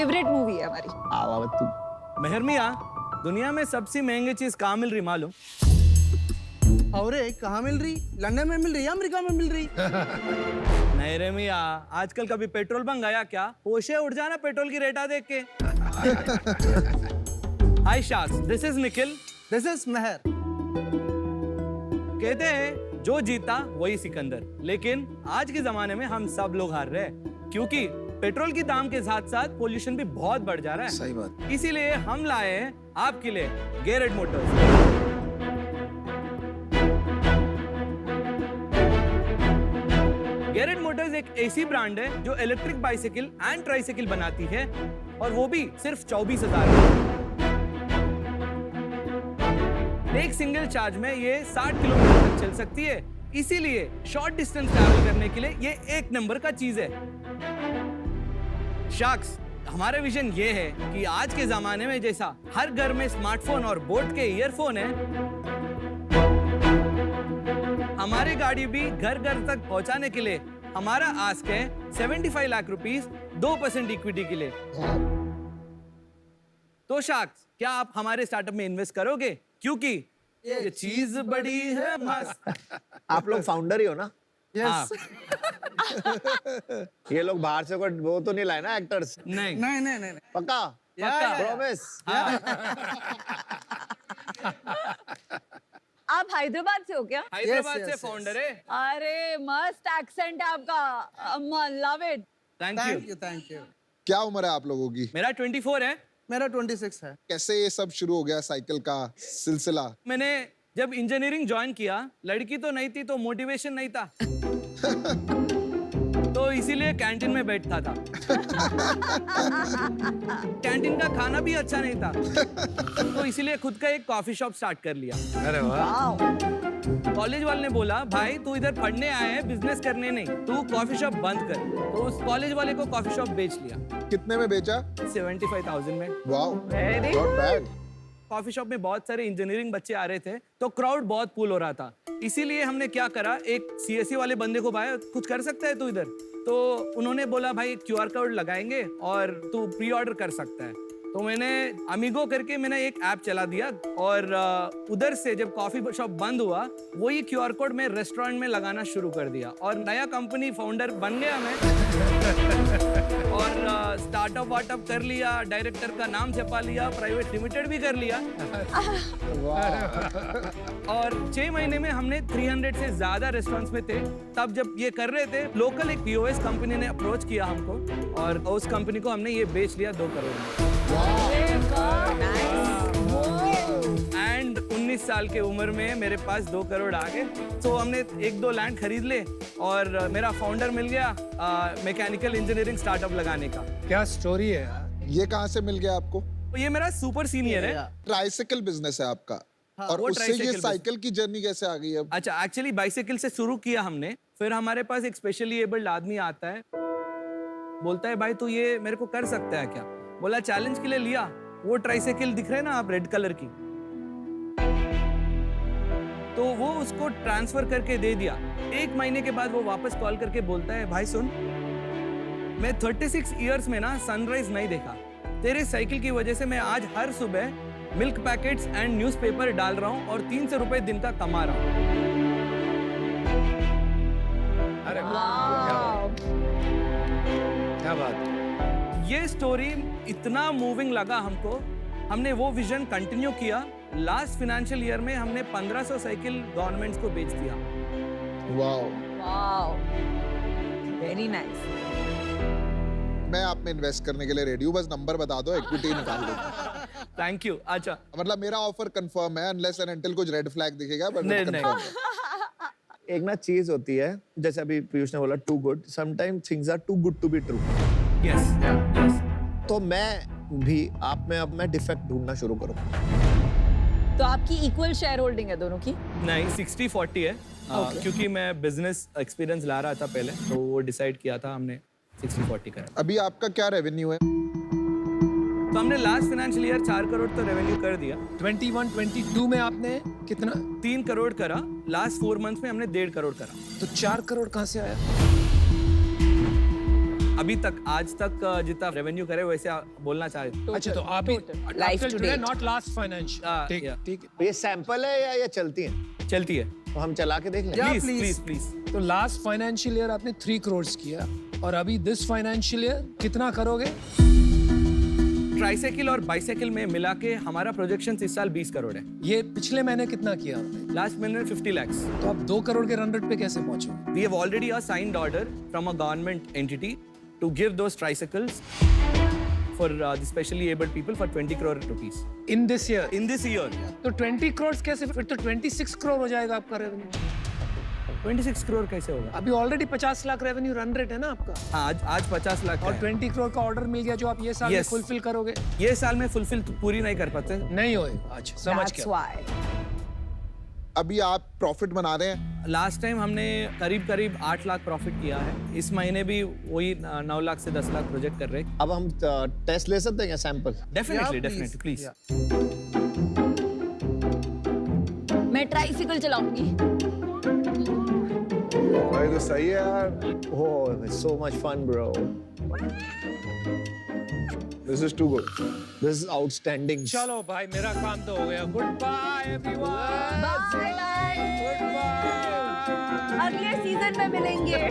Favourite movie है हमारी। आवा तू मेहर मियाँ, दुनिया में सबसे महंगी चीज कहाँ मिल रही मालूम? और कहाँ मिल रही? लंदन में मिल रही या अमेरिका में मिल रही? नहीं रे मियाँ, आजकल कभी पेट्रोल बंक आया क्या? होशे उड़ जाना पेट्रोल की रेटा देख के। Hi sharks, this is Nikhil. This is Mehar. कहते हैं जो जीता वही सिकंदर, लेकिन आज के जमाने में हम सब लोग हार रहे हैं क्योंकि पेट्रोल की दाम के साथ साथ पोल्यूशन भी बहुत बढ़ जा रहा है। सही बात। इसीलिए हम लाए हैं आपके लिए गैरेट मोटर्स। गैरेट मोटर्स एक ऐसी ब्रांड है जो इलेक्ट्रिक बाइसाइकिल एंड ट्राइसाइकिल बनाती है और वो भी सिर्फ 24,000 में। एक सिंगल चार्ज में ये 60 किलोमीटर तक चल सकती है, इसीलिए शॉर्ट डिस्टेंस ट्रैवल करने के लिए ये एक नंबर का चीज है। शाक्स, हमारा विजन ये है कि आज के जमाने में जैसा हर घर में स्मार्टफोन और बोट के ईयरफोन है, हमारी गाड़ी भी घर घर तक पहुंचाने के लिए हमारा आस्क है 75 लाख रुपीस 2% इक्विटी के लिए। तो शाक्स, क्या आप हमारे स्टार्टअप में इन्वेस्ट करोगे? क्योंकि ये चीज बड़ी है मस्त। आप लोग फाउंडर ही हो ना? यस। ये लोग बाहर से कोई वो तो नहीं लाए ना एक्टर्स? नहीं नहीं नहीं नहीं। पक्का? पक्का। प्रॉमिस? आप हैदराबाद से हो क्या? हैदराबाद Yes, से yes, फाउंडर है। अरे मस्त एक्सेंट है आपका, love it. Thank thank you. You thank you. क्या उम्र है आप लोगों की? मेरा 24 है। मेरा 26 है। कैसे ये सब शुरू हो गया साइकिल का सिलसिला? मैंने जब इंजीनियरिंग ज्वाइन किया, लड़की तो नहीं थी तो मोटिवेशन नहीं था, तो इसीलिए कैंटीन में बैठता था। कैंटीन का खाना भी अच्छा नहीं था, तो इसीलिए खुद का एक कॉफी शॉप स्टार्ट कर लिया। अरे वाह। कॉलेज वाले ने बोला, भाई तू इधर पढ़ने आया है, बिजनेस करने नहीं, तू कॉफी शॉप बंद कर। तो उस कॉलेज वाले को कॉफी शॉप बेच लिया। कितने में बेचा? 75,000 में। Wow, Very not bad. Coffee shop में बहुत सारे इंजीनियरिंग बच्चे आ रहे थे, तो क्राउड बहुत पुल हो रहा था। इसीलिए हमने क्या करा, एक सीएससी वाले बंदे को, भाई कुछ कर सकता है तू इधर? तो उन्होंने बोला, भाई क्यूआर कोड लगाएंगे और तू प्री ऑर्डर कर सकता है। तो मैंने अमीगो करके मैंने एक ऐप चला दिया और उधर से जब कॉफी शॉप बंद हुआ, वही क्यूआर कोड मैं रेस्टोरेंट में लगाना शुरू कर दिया और नया कंपनी फाउंडर बन गया मैं। और स्टार्टअप वार्टअप कर लिया, डायरेक्टर का नाम छपा लिया, प्राइवेट लिमिटेड भी कर लिया। और 6 महीने में हमने 300 से ज्यादा रेस्टोरेंट्स में थे। तब जब ये कर रहे थे, लोकल एक पीओएस कंपनी ने अप्रोच किया हमको और उस कंपनी को हमने ये बेच लिया 2 करोड़ में। एंड 19 साल के उम्र में मेरे पास 2 करोड़ आ गए। तो हमने 1-2 लैंड खरीद ले और मेरा फाउंडर मिल गया मैकेनिकल इंजीनियरिंग स्टार्टअप लगाने का। क्या स्टोरी है यार। ये कहाँ से मिल गया आपको? तो ये मेरा सुपर सीनियर है। ट्राइसाइकिल बिजनेस है आपका। और वो उससे ये tricycle साइकिल की जर्नी कैसे आ गई अब? अच्छा, एक्चुअली बाइसाइकिल से शुरू किया हमने, फिर हमारे पास एक स्पेशली एबल्ड आदमी आता है, बोलता है, भाई तू ये मेरे को कर सकता है क्या? बोला चैलेंज के लिए लिया। वो ट्राइसाइकिल दिख रहे हैं ना आप, रेड कलर की, तो वो उसको ट्रांसफर करके दे दिया। 1 महीने के बाद वो वापस कॉल करके बोलता है, भाई सुन, मैं 36 इयर्स में ना सनराइज नहीं देखा, तेरे साइकिल की वजह से मैं आज हर सुबह मिल्क पैकेट्स एंड न्यूज़पेपर डाल रहा हूँ और 300 रुपए दिन का कमा रहा हूँ। अरे क्या बात। ये स्टोरी इतना मूविंग लगा हमको, हमने वो विजन कंटिन्यू किया। लास्ट फाइनेंशियल ईयर में हमने 1500 साइकिल गवर्नमेंट्स को बेच दिया। वाओ। Wow, very nice. मैं आप में इन्वेस्ट करने के लिए रेडी हूँ, बस नंबर बता दो, इक्विटी निकाल दो। Thank you. अच्छा, मतलब मेरा ऑफर कंफर्म है, अनलेस एंड अनटिल कुछ रेड फ्लैग दिखेगा, बट नहीं, कंफर्म है। एक ना चीज होती है, जैसे अभी पीयूष ने बोला too good, sometimes things are too good to be true. Yes yes. तो मैं भी आप में अब मैं डिफेक्ट ढूंढना शुरू करूँ। तो आपकी इक्वल शेयर होल्डिंग है दोनों की? नहीं, 60-40 है। क्योंकि मैं बिजनेस एक्सपीरियंस ला रहा था पहले, तो वो डिसाइड किया था हमने 60-40 करा। अभी आपका क्या रेवेन्यू है? तो हमने लास्ट फाइनेंशियल ईयर 4 करोड़ तो रेवेन्यू कर दिया। 21-22 में आपने कितना? 3 करोड़ करा। लास्ट 4 मंथ्स में हमने 1.5 करोड़ करा। तो 4 करोड़ कहाँ से आया? अभी तक आज तक जितना रेवेन्यू करे वैसे बोलना चाहे अच्छा तो अभी Life to date. Not last financial ठीक yeah. ठीक है ये सैंपल है या ये चलती है? चलती है। तो हम चला के देख लें। Yeah, please please. Please please. तो लास्ट फाइनेंशियल ईयर आपने 3 करोड़ किया और अभी दिस फाइनेंशियल ईयर कितना करोगे? ट्राइसाइकिल और बाइसाइकिल में मिला के हमारा प्रोजेक्शन इस साल 20 करोड़ है। ये पिछले महीने कितना किया आपने? लास्ट महीने में 50 lakhs। तो आप 2 करोड़ के रन रेट पे कैसे पहुंचे? We have already a signed order from a government entity to give those tricycles for the specially abled people for 20 crore rupees in this year in this year। तो 20 करोड़ कैसे? फिर तो 26 करोड़ हो जाएगा आपका रेवेन्यू। 26 करोड़ कैसे होगा? अभी already 50 lakh revenue run rate है ना आपका, हाँ, आज 50 लाख और है। 20 करोड़ का ऑर्डर मिल गया जो आप ये साल में Yes. फुलफिल करोगे। ये साल में फुलफिल पूरी नहीं कर पाते। नहीं होएगा। अच्छा समझ That's गया। why. अभी आप प्रॉफिट बना रहे हैं। लास्ट टाइम हमने करीब 8 लाख प्रॉफिट किया है। इस महीने भी वही 9 लाख से 10 लाख प्रोजेक्ट कर रहे हैं। अब हम टेस्ट ले सकते हैं क्या sample? Definitely Yeah, definitely please. मैं ट्राइसिकल चलाऊंगी। भाई तो सही है यार। ओह, so much fun, bro. This is too good. This is outstanding. चलो भाई मेरा काम तो हो गया। Goodbye everyone. Bye bye. Goodbye. अगले सीजन में मिलेंगे।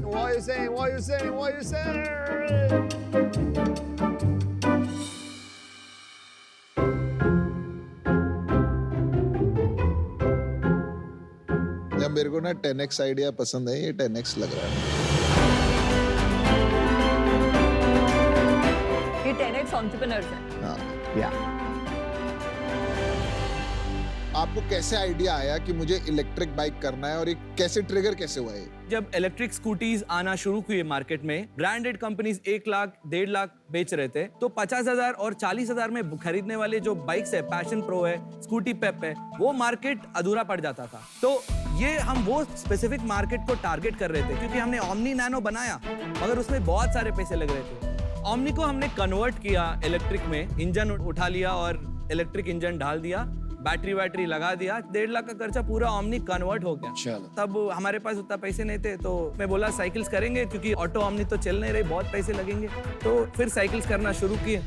What are you saying? What are you saying? What are you saying? जब मेरे को ना 10x आइडिया पसंद है, ये 10x लग रहा है। ये 10x entrepreneurs हैं। हाँ। Yeah. आपको कैसे आइडिया आया कि मुझे इलेक्ट्रिक बाइक करना है और ये कैसे ट्रिगर कैसे हुआ ये? जब इलेक्ट्रिक स्कूटीज आना शुरू हुई मार्केट में, ब्रांडेड कंपनीज 1 लाख 1.5 लाख बेच रहे थे, तो 50,000 और 40,000 में खरीदने वाले जो बाइक्स है, पैशन प्रो है, स्कूटी पेप है, वो मार्केट अधूरा पड़ जाता था। तो ये हम वो स्पेसिफिक मार्केट को टारगेट कर रहे थे, क्योंकि हमने ओमनी नैनो बनाया मगर उसमें बहुत सारे पैसे लग रहे थे। ओमनी को हमने कन्वर्ट किया इलेक्ट्रिक में, इंजन उठा लिया और इलेक्ट्रिक इंजन डाल दिया, बैटरी लगा दिया, 1.5 लाख का खर्चा पूरा ओमनी कन्वर्ट हो गया। चलो। तब हमारे पास उतना पैसे नहीं थे, तो मैं बोला साइकिल्स करेंगे, क्योंकि ऑटो ओमनी तो चल नहीं रही, बहुत पैसे लगेंगे। तो फिर साइकिल्स करना शुरू किए।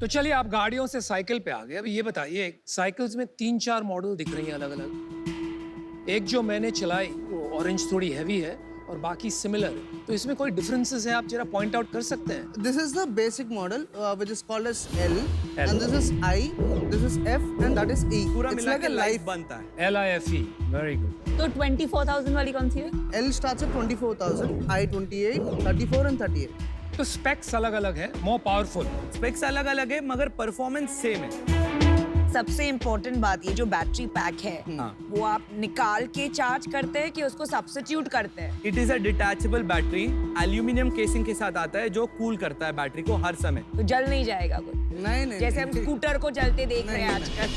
तो चलिए आप गाड़ियों से साइकिल पे आ गए। अब ये बताइए, साइकिल्स में 3-4 मॉडल दिख रही हैं अलग अलग। एक जो मैंने चलाई वो ऑरेंज थोड़ी हैवी है और बाकी सिमिलर है, तो इसमें कोई डिफरेंसेस है आप जरा पॉइंट आउट कर सकते हैं? This is the basic model, which is called as L, and this is I, this is F, and that is E. पूरा It's मिला like के a लाइफ life. बनता है। LIFE, very good. तो 24,000 वाली कौन सी है? L starts at 24,000, I 28, 34, and 38. तो स्पेक्स अलग अलग है, मोर पावरफुल। स्पेक्स अलग अलग है मगर परफॉर्मेंस सेम है। सबसे इम्पोर्टेंट बात, ये जो बैटरी पैक है हाँ। वो आप निकाल के चार्ज करते हैं कि उसको सब्स्टिट्यूट करते हैं? It is a detachable battery, aluminium casing के साथ आता है, जो कूल करता है बैटरी को हर समय। तो जल नहीं जाएगा कुछ? नहीं जैसे हम स्कूटर को जलते देख रहे हैं नहीं, आजकल।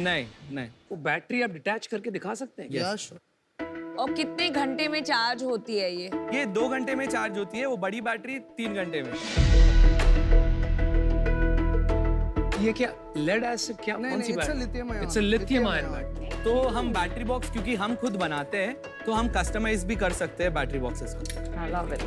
नहीं वो बैटरी आप डिटैच करके दिखा सकते हैं? Yeah, sure. और कितने घंटे में चार्ज होती है ये? ये 2 घंटे में चार्ज होती है, वो बड़ी बैटरी 3 घंटे में। ये क्या लेड एसिड क्या नहीं, कौन सी नहीं, it's a battery? lithium ion. It's a lithium ion Lithium ion. Battery. तो हम बैटरी बॉक्स क्योंकि हम खुद बनाते हैं, तो हम कस्टमाइज भी कर सकते हैं बैटरी बॉक्सेस को। I love it.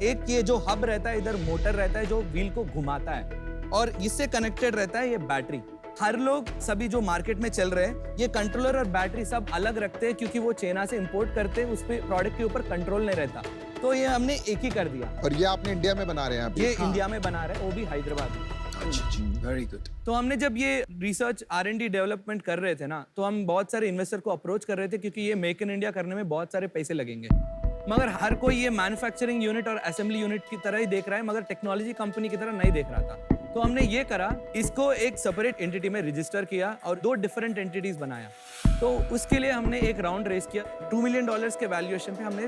एक ये जो हब रहता है, इधर मोटर रहता है जो व्हील को घुमाता है, और इससे कनेक्टेड रहता है ये बैटरी। हर लोग सभी जो मार्केट में चल रहे हैं, ये कंट्रोलर और बैटरी सब अलग रखते हैं, क्योंकि वो चाइना से इंपोर्ट करते हैं, उस पे प्रोडक्ट के ऊपर कंट्रोल नहीं रहता। तो ये हमने एक ही कर दिया। और ये आपने इंडिया में बना रहे हैं आप? ये इंडिया में बना रहे हैं, वो भी हैदराबाद में। अच्छा, वेरी गुड। तो हमने जब ये रिसर्च R&D डेवलपमेंट कर रहे थे ना, तो हम बहुत सारे इन्वेस्टर को अप्रोच कर रहे थे, क्योंकि ये मेक इन इंडिया करने में बहुत सारे पैसे लगेंगे। मगर हर कोई ये मैन्युफैक्चरिंग यूनिट और असेंबली यूनिट की तरह ही देख रहा है, मगर टेक्नोलॉजी कंपनी की तरह नहीं देख रहा था। तो हमने ये करा, इसको एक सेपरेट एंटिटी में रजिस्टर किया और 2 डिफरेंट एंटिटीज बनाया। तो उसके लिए हमने एक राउंड रेस किया। $2 मिलियन के वैल्यूएशन पे हमने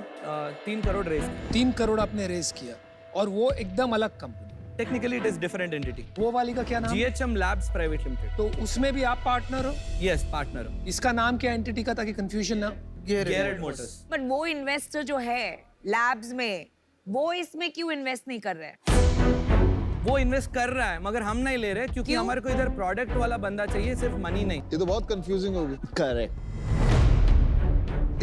3 करोड़ रेस किया। 3 करोड़ आपने रेस किया, और वो एकदम अलग company. Technically it is different entity. वो वाली का क्या नाम? GHM Labs private limited. तो उसमें भी आप पार्टनर हो? यस, पार्टनर हो। इसका नाम क्या एंटिटी का, ताकि कंफ्यूजन ना? Garrett Motors। बट वो इन्वेस्टर जो है लैब्स में, वो इसमें क्यों इन्वेस्ट नहीं कर रहे हैं? वो इन्वेस्ट कर रहा है, मगर हम नहीं ले रहे, क्योंकि क्यों? हमारे को इधर प्रोडक्ट वाला बंदा चाहिए, सिर्फ मनी नहीं। ये तो बहुत कंफ्यूजिंग होगी। करेक्ट।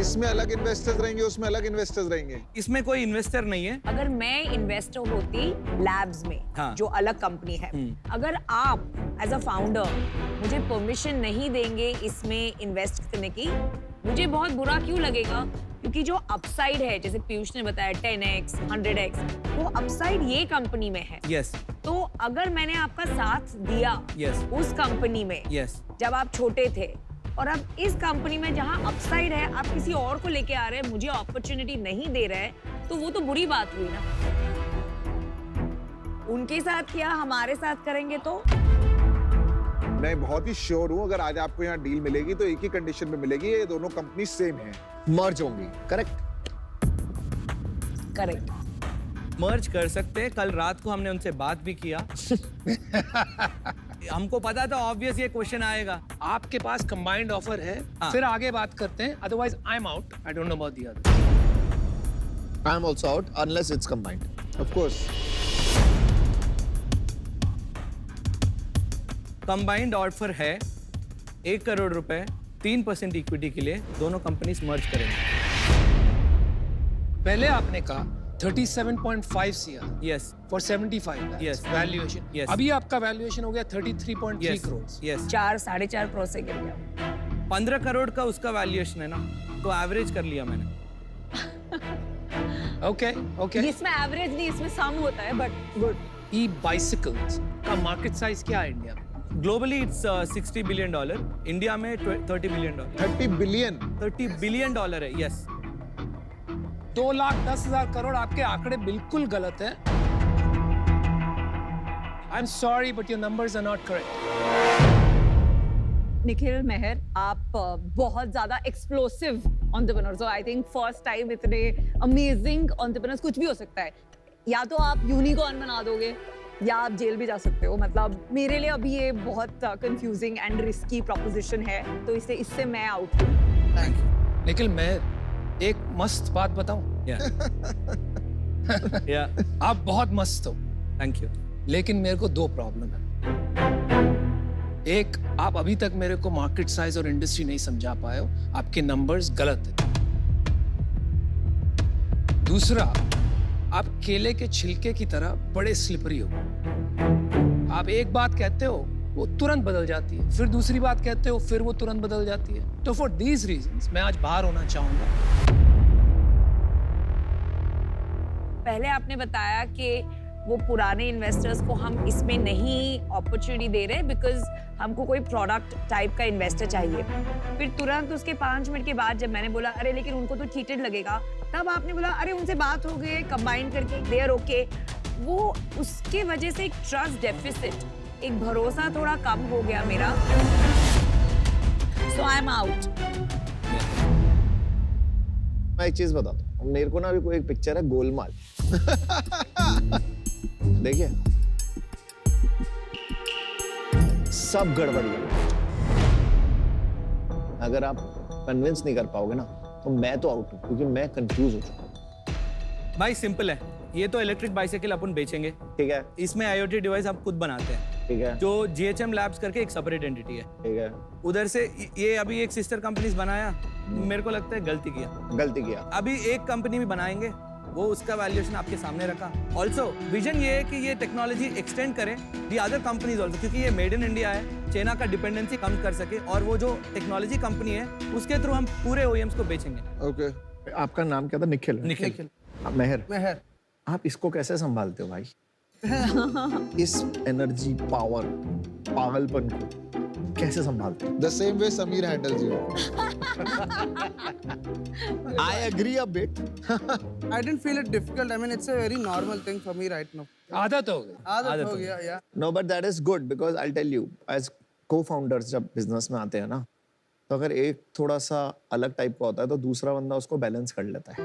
इसमें अलग इन्वेस्टर्स रहेंगे, उसमें अलग इन्वेस्टर्स रहेंगे। इसमें कोई इन्वेस्टर नहीं है। अगर मैं इन्वेस्टर होती लैब्स में, हाँ। जो अलग कंपनी है, अगर आप एज अ फाउंडर मुझे परमिशन नहीं देंगे इसमें इन्वेस्ट करने की, मुझे बहुत बुरा क्यों लगेगा? क्योंकि जो अपसाइड है, जैसे पीयूष ने बताया 10x, 100x, वो अपसाइड ये कंपनी में है। यस तो अगर मैंने आपका साथ दिया Yes. उस कंपनी में, यस जब आप छोटे थे, और अब इस कंपनी में जहां अपसाइड है, आप किसी और को लेके आ रहे हैं, मुझे अपॉर्चुनिटी नहीं दे रहे हैं, तो वो तो बुरी बात हुई ना। उनके साथ किया, हमारे साथ करेंगे तो मैं बहुत ही श्योर हूँ, अगर आज आपको यहाँ डील मिलेगी तो एक ही कंडीशन में मिलेगी, ये दोनों कंपनी सेम है। मर्ज होंगी, करेक्ट? करेक्ट। मर्ज कर सकते हैं। कल रात को हमने उनसे बात भी किया। हमको पता था ऑब्वियस ये क्वेश्चन आएगा। आपके पास कंबाइंड ऑफर है, हाँ। फिर आगे बात करते हैं, otherwise I am out, I don't know about the other. I am also out unless it's combined. Of course. Combined offer है 1 करोड़ रुपए 3% इक्विटी के लिए, दोनों कंपनीज मर्ज करेंगे। पहले आपने कहा 37.5 CR yes for 75 lakhs Yes. valuation. Yes. अभी आपका वैल्यूएशन हो गया 33.3 यस crores. यस 4-4.5 करोड़ से गिर गया। 15 करोड़ का उसका वैल्यूएशन है ना, तो एवरेज कर लिया मैंने। Okay, okay. इसमें एवरेज नहीं, इसमें सम होता है, बट गुड। E-bicycles का मार्केट साइज क्या है इंडिया में? ग्लोबली इट्स $60 बिलियन, इंडिया में $30 बिलियन। 30 बिलियन। $30 बिलियन है। यस 2,10,000 करोड़ आपके आंकड़े बिल्कुल गलत हैं। I'm sorry, but your numbers are not correct. Nikhil मेहर, आप बहुत ज्यादा एक्सप्लोसिव एंटरप्रेन्योर्स हो। आई थिंक फर्स्ट टाइम इतने अमेजिंग एंटरप्रेन्योर्स, कुछ भी हो सकता है। या तो आप यूनिकॉर्न बना दोगे, या आप जेल भी जा सकते हो। मतलब मेरे लिए अभी ये बहुत कंफ्यूजिंग एंड रिस्की प्रोपोजिशन है, तो इससे मैं आउट हूँ। निखिल, मैं एक मस्त बात बताऊं? या आप बहुत मस्त हो, थैंक यू। लेकिन मेरे को 2 प्रॉब्लम है। एक, आप अभी तक मेरे को मार्केट साइज और इंडस्ट्री नहीं समझा पाए हो, आपके नंबर्स गलत है। दूसरा, आप केले के छिलके की तरह बड़े स्लिपरी हो। आप एक बात कहते हो, वो तुरंत बदल जाती है, फिर दूसरी बात कहते हो, फिर वो तुरंत बदल जाती है। तो फॉर दीज रीजंस मैं आज बाहर होना चाहूंगा। पहले आपने बताया कि वो पुराने इन्वेस्टर्स को हम इसमें नहीं अपॉर्चुनिटी दे रहे बिकॉज हमको कोई प्रोडक्ट टाइप का इन्वेस्टर चाहिए। फिर तुरंत उसके 5 मिनट के बाद जब मैंने बोला अरे लेकिन उनको तो चीटेड लगेगा, तब आपने बोला अरे उनसे बात हो गई, कंबाइन करके दे आर ओके। वो उसके वजह से एक ट्रस्ट डेफिसिट, एक भरोसा थोड़ा कम हो गया मेरा। सो आई एम आउट। मैं एक चीज बताता हूँ, मेरे को ना अभी कोई एक पिक्चर है गोलमाल। देखिए सब गड़बड़ है। अगर आप कन्विंस नहीं कर पाओगे ना, तो मैं तो आउट हूँ, क्योंकि मैं कंफ्यूज हो चुका हूँ। भाई सिंपल है, ये तो इलेक्ट्रिक बाइसाइकिल अपन बेचेंगे, ठीक है, इसमें IoT डिवाइस हम खुद बनाते हैं, ठीक है, जो GHM लैब्स करके एक सेपरेट एंटिटी है। ठीक है। उधर से ये अभी एक सिस्टर कंपनीज बनाया, मेरे को लगता है गलती किया। गलती किया। अभी एक कंपनी भी बनाएंगे, वो उसका वैल्यूएशन आपके सामने रखा। ऑल्सो विजन ये है कि ये टेक्नोलॉजी एक्सटेंड करें दी अदर कंपनीज ऑल्सो, क्योंकि ये मेड इन इंडिया है, चाइना का डिपेंडेंसी कम कर सके, और वो जो टेक्नोलॉजी कंपनी है उसके थ्रू हम पूरे OEMs को बेचेंगे। ओके। आपका नाम क्या था? निखिल। निखिल। मेहर। मेहर। आप इसको कैसे संभालते हो भाई? इस एनर्जी, पावर, पागलपन को कैसे संभालते हो? The same way Samir handles you. I agree a bit. I didn't feel it difficult. I mean, it's a very normal thing for me right now. आदत हो गई। आदत हो गया, yeah. No, but that is good because I'll tell you, as co-founders जब business में आते हैं ना, तो अगर एक थोड़ा सा अलग टाइप का होता है, तो दूसरा बंदा उसको बैलेंस कर लेता है।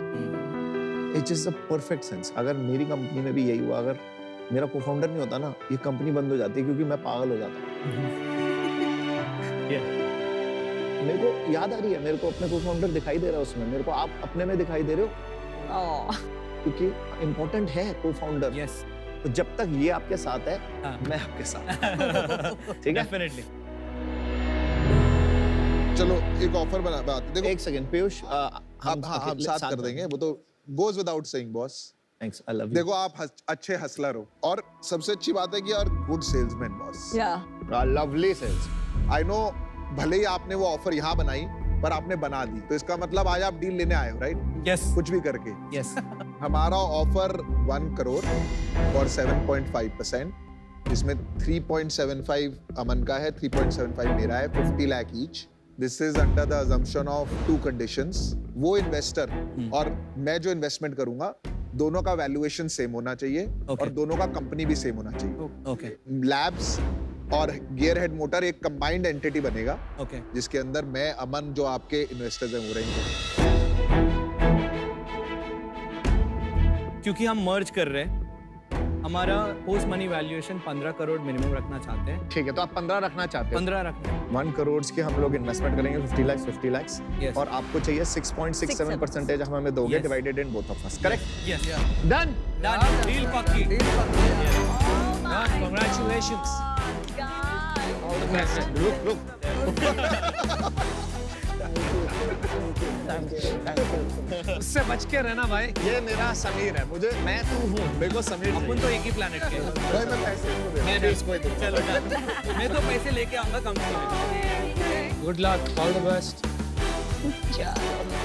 It is a perfect sense. अगर मेरी कंपनी में भी यही हुआ, अगर मेरा को-फाउंडर नहीं होता ना, ये कंपनी बंद हो जाती है, क्योंकि मैं पागल हो जाता। मेरे को याद आ रही है, मेरे को अपने को-फाउंडर दिखाई दे रहा है उसमें, मेरे को आप अपने में दिखाई दे रहे हो, क्योंकि इम्पोर्टेंट है को-फाउंडर। यस, तो जब तक ये आपके साथ है, हाँ। मैं आपके साथ। ठीक है? डेफिनेटली। चलो एक ऑफर बना देखो एक सेकंड पीयूष हम हम साथ कर देंगे, वो तो goes without saying boss. Thanks, I love you. देखो आप अच्छे हसलर हो और सबसे अच्छी बात है कि यार good salesman boss. Yeah. Lovely sales. I know भले ही आपने वो ऑफर यहाँ बनाई पर आपने बना दी, तो इसका मतलब आज आप डील लेने आए हो, राइट? यस कुछ भी करके। यस हमारा ऑफर 1 करोड़ और 7.5%, जिसमें 3.75 अमन का है, 3.75 मेरा है, 50 lakh each. This is under the assumption of 2 conditions। वो इन्वेस्टर और मैं जो इन्वेस्टमेंट करूंगा, दोनों का वैल्यूएशन सेम होना चाहिए और दोनों का कंपनी भी सेम होना चाहिए। ओके लैब्स और गियर हेड मोटर एक कंबाइंड एंटिटी बनेगा, ओके जिसके अंदर मैं, अमन, जो आपके इन्वेस्टर्स हैं वो रहेंगे। क्योंकि हम मर्ज कर रहे हैं, हमारा post money valuation 15 crore minimum रखना चाहते हैं। ठीक है, तो आप 15 रखना चाहते हो। 15 रखना है। 1 करोड़ के हम लोग इन्वेस्टमेंट करेंगे, 50 lakhs Yes. और आपको चाहिए 6.67% हम हमें दोगे, Yes. Divided in both of us, correct? Yes done. Done, deal पक्की। Congratulations. All the best. रुक उससे बच के रहना भाई। ये मेरा समीर है, मैं तू हूँ, मेरे को समीर अपन तो एक ही प्लेनेट के हैं। भाई मैं पैसे इसको दे मैं भी इसको ही दूँ। चलो डन। मैं तो पैसे लेके आऊंगा कंपनी में। Good luck. All the best. चलो